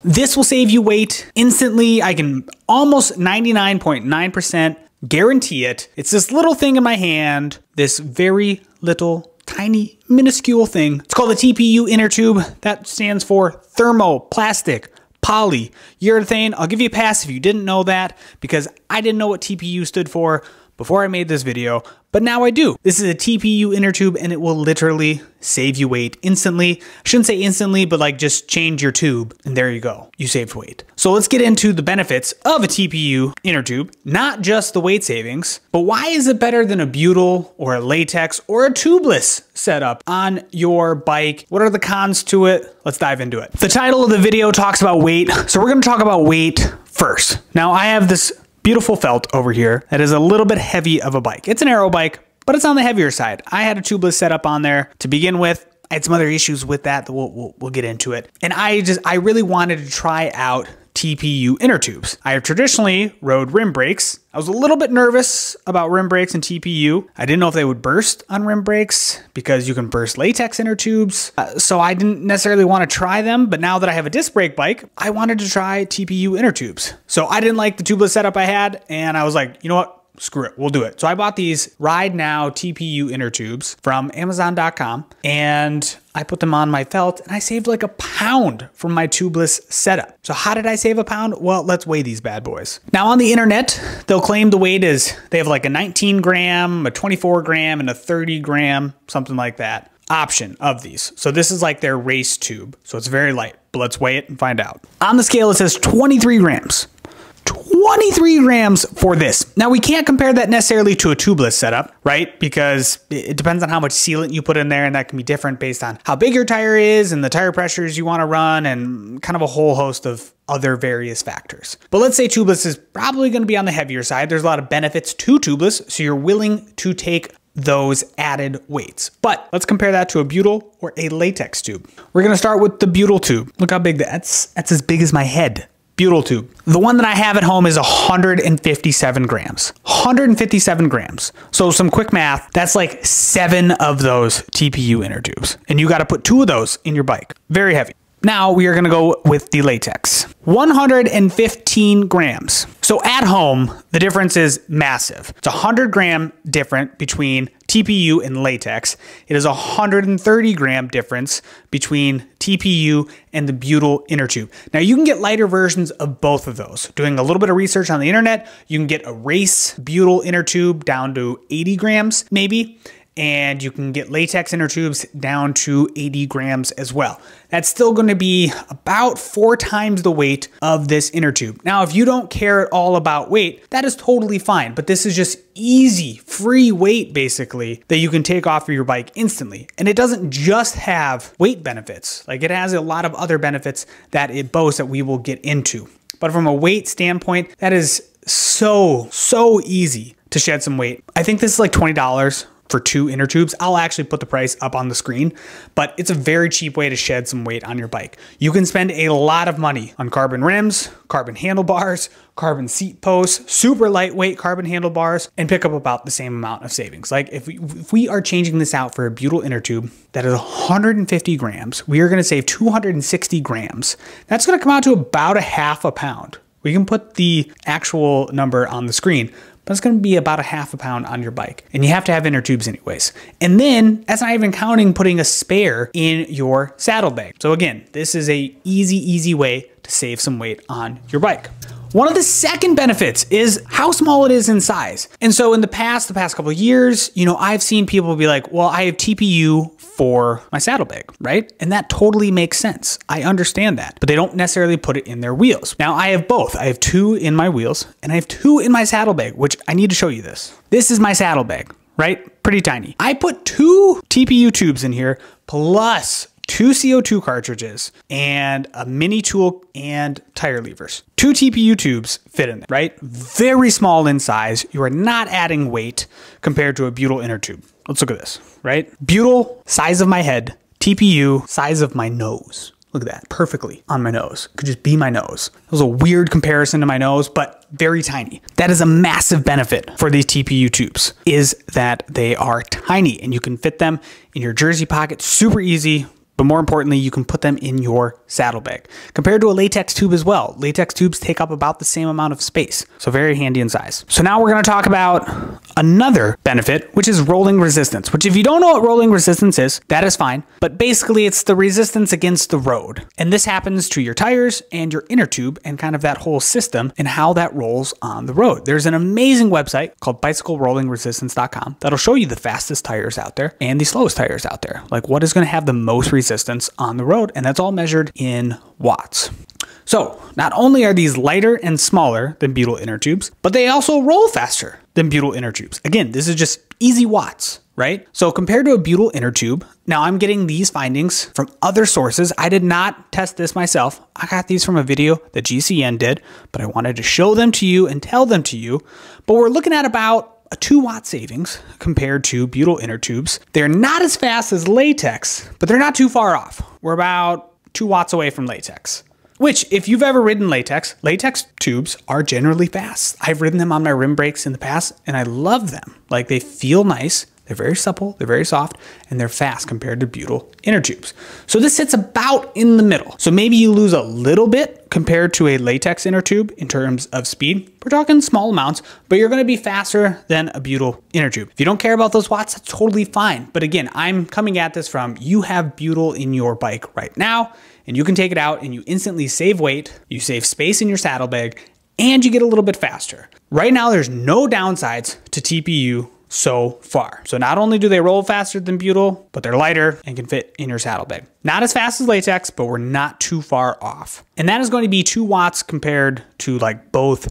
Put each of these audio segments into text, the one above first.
This will save you weight instantly. I can almost 99.9% guarantee it. It's this little thing in my hand, this very little tiny minuscule thing. It's called a TPU inner tube. That stands for thermoplastic polyurethane. I'll give you a pass if you didn't know that, because I didn't know what TPU stood for before I made this video, but now I do. This is a TPU inner tube and it will literally save you weight instantly. I shouldn't say instantly, but like just change your tube and there you go. You saved weight. So let's get into the benefits of a TPU inner tube, not just the weight savings, but why is it better than a butyl or a latex or a tubeless setup on your bike? What are the cons to it? Let's dive into it. The title of the video talks about weight, so we're gonna talk about weight first. Now I have this beautiful felt over here that is a little bit heavy of a bike. It's an aero bike, but it's on the heavier side. I had a tubeless setup on there to begin with. I had some other issues with that we'll get into it. And I really wanted to try out TPU inner tubes. I have traditionally rode rim brakes. I was a little bit nervous about rim brakes and TPU. I didn't know if they would burst on rim brakes because you can burst latex inner tubes. So I didn't necessarily want to try them, but now that I have a disc brake bike, I wanted to try TPU inner tubes. So I didn't like the tubeless setup I had, and I was like, you know what? Screw it, we'll do it. So I bought these Ride Now TPU inner tubes from Amazon.com and I put them on my felt and I saved like a pound from my tubeless setup. So how did I save a pound? Well, let's weigh these bad boys. Now on the internet, they'll claim the weight is, they have like a 19 gram, a 24 gram, and a 30 gram, something like that, option of these. So this is like their race tube. So it's very light, but let's weigh it and find out. On the scale, it says 23 grams. 23 grams for this. Now we can't compare that necessarily to a tubeless setup, right? Because it depends on how much sealant you put in there, and that can be different based on how big your tire is and the tire pressures you want to run and kind of a whole host of other various factors. But let's say tubeless is probably going to be on the heavier side. There's a lot of benefits to tubeless, so you're willing to take those added weights. But let's compare that to a butyl or a latex tube. We're going to start with the butyl tube. Look how big that's as big as my head. Butyl tube. The one that I have at home is 157 grams. 157 grams. So some quick math, that's like 7 of those TPU inner tubes. And you got to put 2 of those in your bike. Very heavy. Now we are going to go with the latex. 115 grams. So at home, the difference is massive. It's a 100 gram difference between TPU and latex. It is a 130 gram difference between TPU and the butyl inner tube. Now you can get lighter versions of both of those. Doing a little bit of research on the internet, you can get a race butyl inner tube down to 80 grams maybe. And you can get latex inner tubes down to 80 grams as well. That's still going to be about 4 times the weight of this inner tube. Now, if you don't care at all about weight, that is totally fine, but this is just easy, free weight basically that you can take off of your bike instantly. And it doesn't just have weight benefits. Like it has a lot of other benefits that it boasts that we will get into. But from a weight standpoint, that is so easy to shed some weight. I think this is like $20 for 2 inner tubes. I'll actually put the price up on the screen, but it's a very cheap way to shed some weight on your bike. You can spend a lot of money on carbon rims, carbon handlebars, carbon seat posts, super lightweight carbon handlebars, and pick up about the same amount of savings. Like if we are changing this out for a butyl inner tube that is 150 grams, we are going to save 260 grams. That's going to come out to about a half a pound. We can put the actual number on the screen, but it's going to be about a half a pound on your bike. And you have to have inner tubes anyways. And then that's not even counting putting a spare in your saddlebag. So again, this is a easy way to save some weight on your bike. One of the second benefits is how small it is in size. And so in the past couple of years, you know, I've seen people be like, well, I have TPU for my saddlebag, right? And that totally makes sense. I understand that, but they don't necessarily put it in their wheels. Now I have both. I have 2 in my wheels and I have 2 in my saddlebag, which I need to show you this. This is my saddlebag, right? Pretty tiny. I put 2 TPU tubes in here plus 2 CO2 cartridges and a mini tool and tire levers. 2 TPU tubes fit in there, right? Very small in size. You are not adding weight compared to a butyl inner tube. Let's look at this, right? Butyl, size of my head. TPU, size of my nose. Look at that, perfectly on my nose. Could just be my nose. It was a weird comparison to my nose, but very tiny. That is a massive benefit for these TPU tubes, is that they are tiny and you can fit them in your jersey pocket super easy. but more importantly, you can put them in your saddlebag. Compared to a latex tube as well, latex tubes take up about the same amount of space, so very handy in size. So now we're going to talk about another benefit, which is rolling resistance, which if you don't know what rolling resistance is, that is fine, but basically it's the resistance against the road. And this happens to your tires and your inner tube and kind of that whole system and how that rolls on the road. There's an amazing website called bicyclerollingresistance.com that'll show you the fastest tires out there and the slowest tires out there. Like what is going to have the most resistance on the road, and that's all measured in watts. So not only are these lighter and smaller than butyl inner tubes, but they also roll faster than butyl inner tubes. Again, this is just easy watts, right? So compared to a butyl inner tube, now I'm getting these findings from other sources. I did not test this myself. I got these from a video that GCN did, but I wanted to show them to you and tell them to you. But we're looking at about a 2-watt savings compared to butyl inner tubes. They're not as fast as latex, but they're not too far off. We're about 2 watts away from latex. Which, if you've ever ridden latex tubes are generally fast. I've ridden them on my rim brakes in the past, and I love them. Like, they feel nice, they're very supple, they're very soft, and they're fast compared to butyl inner tubes. So this sits about in the middle. So maybe you lose a little bit compared to a latex inner tube in terms of speed. We're talking small amounts, but you're gonna be faster than a butyl inner tube. If you don't care about those watts, that's totally fine. But again, I'm coming at this from, you have butyl in your bike right now, and you can take it out and you instantly save weight, you save space in your saddlebag, and you get a little bit faster. Right now, there's no downsides to TPU so far. So not only do they roll faster than butyl, but they're lighter and can fit in your saddlebag. Not as fast as latex, but we're not too far off. And that is going to be 2 watts compared to like both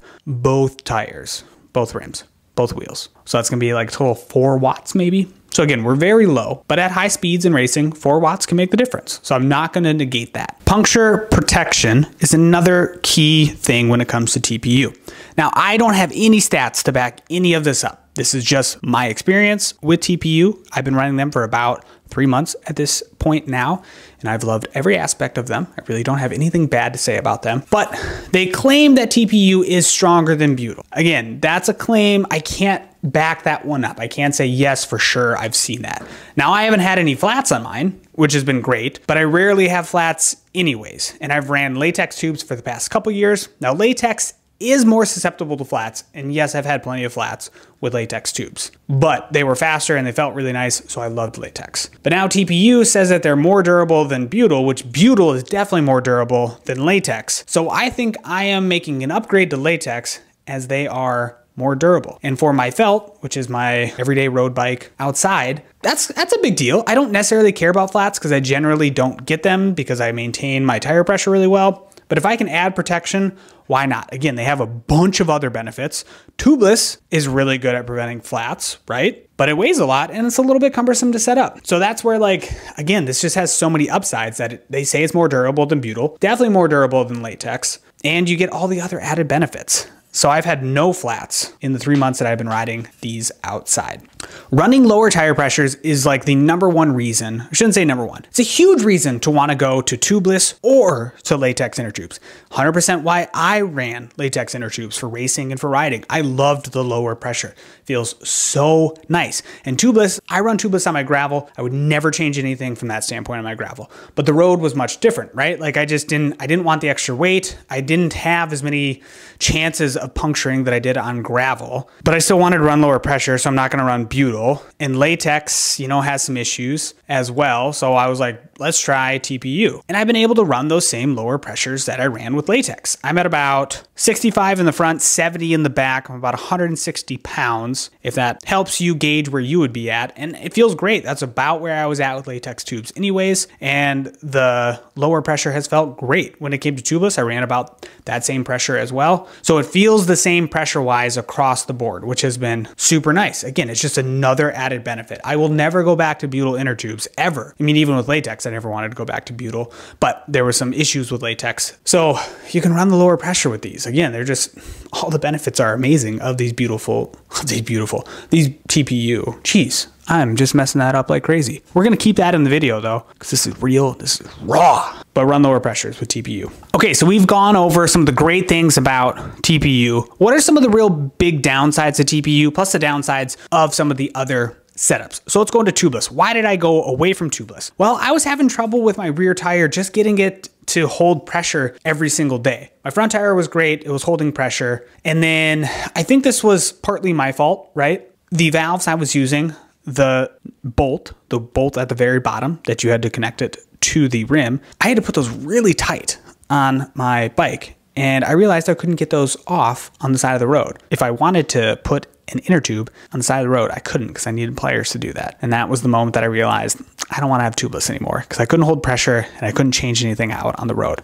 tires, both rims, both wheels. So that's gonna be like a total 4 watts maybe. So again, we're very low, but at high speeds in racing, 4 watts can make the difference. So I'm not gonna negate that. Puncture protection is another key thing when it comes to TPU. Now, I don't have any stats to back any of this up. This is just my experience with TPU. I've been running them for about 3 months at this point now, and I've loved every aspect of them. I really don't have anything bad to say about them, but they claim that TPU is stronger than butyl. Again, that's a claim. I can't back that one up. I can't say yes for sure I've seen that. Now, I haven't had any flats on mine, which has been great, but I rarely have flats anyways, and I've ran latex tubes for the past couple years. Now, latex is more susceptible to flats, and yes, I've had plenty of flats with latex tubes, but they were faster and they felt really nice, so I loved latex. But now TPU says that they're more durable than butyl, which butyl is definitely more durable than latex. So I think I am making an upgrade to latex as they are more durable. And for my felt, which is my everyday road bike outside, that's a big deal. I don't necessarily care about flats because I generally don't get them because I maintain my tire pressure really well. But if I can add protection, why not? Again, they have a bunch of other benefits. Tubeless is really good at preventing flats, right? But it weighs a lot and it's a little bit cumbersome to set up. So that's where, like, again, this just has so many upsides that they say it's more durable than butyl, definitely more durable than latex, and you get all the other added benefits. So I've had no flats in the 3 months that I've been riding these outside. Running lower tire pressures is like the #1 reason, I shouldn't say #1. It's a huge reason to want to go to tubeless or to latex inner tubes. 100% why I ran latex inner tubes for racing and for riding. I loved the lower pressure. Feels so nice. And tubeless, I run tubeless on my gravel. I would never change anything from that standpoint on my gravel. But the road was much different, right? Like I didn't want the extra weight. I didn't have as many chances of puncturing that I did on gravel, but I still wanted to run lower pressure, so I'm not going to run butyl. And latex, you know, has some issues as well. So I was like, let's try TPU. And I've been able to run those same lower pressures that I ran with latex. I'm at about 65 in the front, 70 in the back. I'm about 160 pounds, if that helps you gauge where you would be at. And it feels great. That's about where I was at with latex tubes anyways. And the lower pressure has felt great. When it came to tubeless, I ran about that same pressure as well. So it feels the same pressure-wise across the board, which has been super nice. Again, it's just another added benefit. I will never go back to butyl inner tubes, ever. I mean, even with latex, I never wanted to go back to butyl, but there were some issues with latex. So you can run the lower pressure with these. Again, they're just, all the benefits are amazing of these these TPU. Jeez, I'm just messing that up like crazy. We're gonna keep that in the video though, because this is real, this is raw. But run lower pressures with TPU. Okay, so we've gone over some of the great things about TPU. What are some of the real big downsides of TPU, plus the downsides of some of the other setups. So let's go into tubeless. Why did I go away from tubeless? Well, I was having trouble with my rear tire just getting it to hold pressure every single day. My front tire was great. It was holding pressure. And then I think this was partly my fault, right? The valves I was using, the bolt at the very bottom that you had to connect it to the rim, I had to put those really tight on my bike. And I realized I couldn't get those off on the side of the road. If I wanted to put an inner tube on the side of the road, I couldn't because I needed pliers to do that. And that was the moment that I realized I don't want to have tubeless anymore because I couldn't hold pressure and I couldn't change anything out on the road.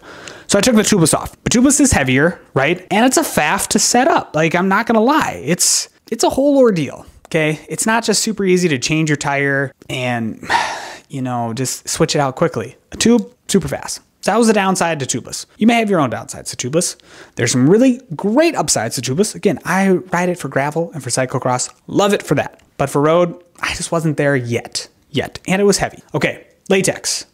So I took the tubeless off. But tubeless is heavier, right? And it's a faff to set up. Like, I'm not gonna lie, it's a whole ordeal, okay? It's not just super easy to change your tire and, you know, just switch it out quickly. A tube, super fast. So that was the downside to tubeless. You may have your own downsides to tubeless. There's some really great upsides to tubeless. Again, I ride it for gravel and for cyclocross. Love it for that. But for road, I just wasn't there yet. And it was heavy. Okay, latex.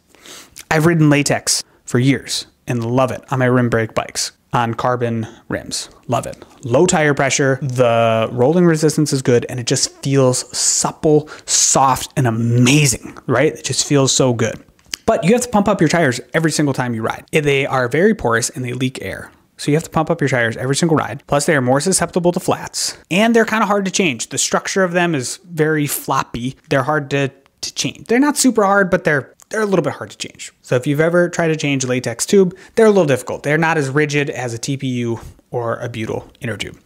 I've ridden latex for years and love it on my rim brake bikes on carbon rims. Love it. Low tire pressure, the rolling resistance is good, and it just feels supple, soft, and amazing, right? It just feels so good. But you have to pump up your tires every single time you ride. They are very porous and they leak air. So you have to pump up your tires every single ride. Plus they are more susceptible to flats and they're kind of hard to change. The structure of them is very floppy. They're hard to change. They're not super hard, but they're a little bit hard to change. So if you've ever tried to change a latex tube, they're a little difficult. They're not as rigid as a TPU or a butyl inner tube.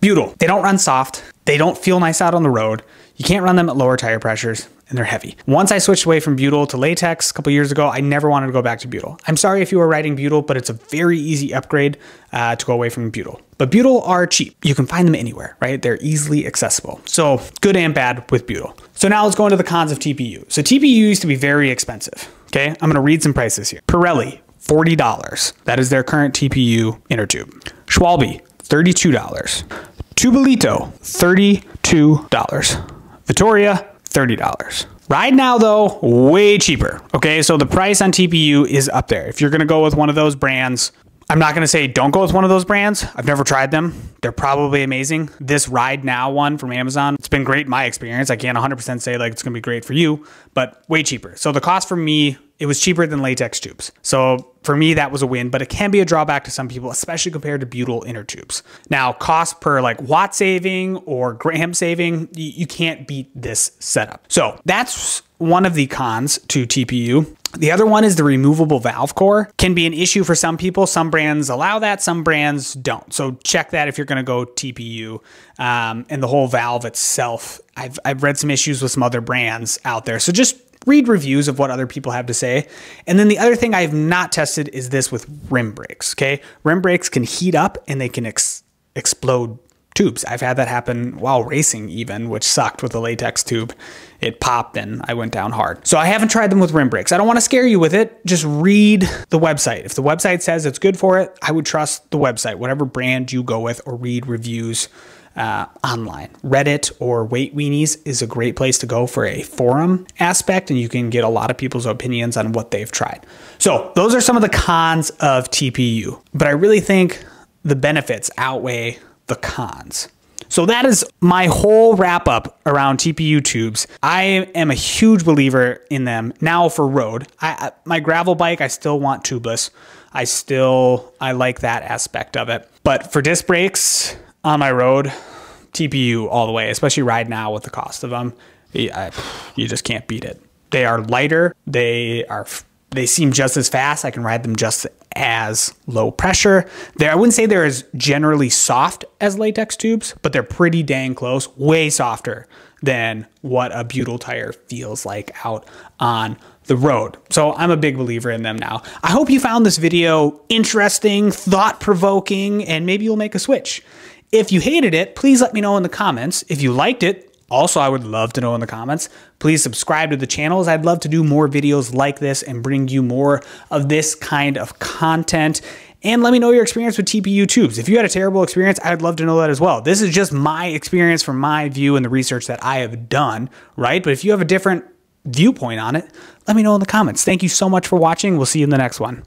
Butyl, they don't run soft. They don't feel nice out on the road. You can't run them at lower tire pressures and they're heavy. Once I switched away from butyl to latex a couple years ago, I never wanted to go back to butyl. I'm sorry if you were riding butyl, but it's a very easy upgrade to go away from butyl. But butyl are cheap. You can find them anywhere, right? They're easily accessible. So good and bad with butyl. So now let's go into the cons of TPU. So TPU used to be very expensive. Okay, I'm gonna read some prices here. Pirelli, $40. That is their current TPU inner tube. Schwalbe, $32. Tubolito, $32. Vittoria, $30. Ride Now though, way cheaper. Okay, so the price on TPU is up there. If you're gonna go with one of those brands, I'm not gonna say don't go with one of those brands. I've never tried them. They're probably amazing. This Ride Now one from Amazon, it's been great in my experience. I can't 100% say like it's gonna be great for you, but way cheaper. So the cost for me, it was cheaper than latex tubes. So for me, that was a win, but it can be a drawback to some people, especially compared to butyl inner tubes. Now, cost per like watt saving or gram saving, you can't beat this setup. So that's one of the cons to TPU. The other one is the removable valve core. Can be an issue for some people. Some brands allow that, some brands don't. So check that if you're gonna go TPU. And the whole valve itself, I've read some issues with some other brands out there. So just read reviews of what other people have to say. And then the other thing I have not tested is this with rim brakes, okay? Rim brakes can heat up and they can explode tubes. I've had that happen while racing even, which sucked with the latex tube. It popped and I went down hard. So I haven't tried them with rim brakes. I don't want to scare you with it. Just read the website. If the website says it's good for it, I would trust the website, whatever brand you go with, or read reviews online. Reddit or Weight Weenies is a great place to go for a forum aspect, and you can get a lot of people's opinions on what they've tried. So those are some of the cons of TPU, but I really think the benefits outweigh the cons. So that is my whole wrap up around TPU tubes. I am a huge believer in them. Now for road, my gravel bike, I still want tubeless. I like that aspect of it. But for disc brakes on my road, TPU all the way, especially Ride Now with the cost of them. You just can't beat it. They are lighter. They seem just as fast. I can ride them just as low pressure. I wouldn't say they're as generally soft as latex tubes, but they're pretty dang close, way softer than what a butyl tire feels like out on the road. So I'm a big believer in them now. I hope you found this video interesting, thought-provoking, and maybe you'll make a switch. If you hated it, please let me know in the comments. If you liked it, also, I would love to know in the comments. Please subscribe to the channels. I'd love to do more videos like this and bring you more of this kind of content. And let me know your experience with TPU tubes. If you had a terrible experience, I'd love to know that as well. This is just my experience from my view and the research that I have done, right? But if you have a different viewpoint on it, let me know in the comments. Thank you so much for watching. We'll see you in the next one.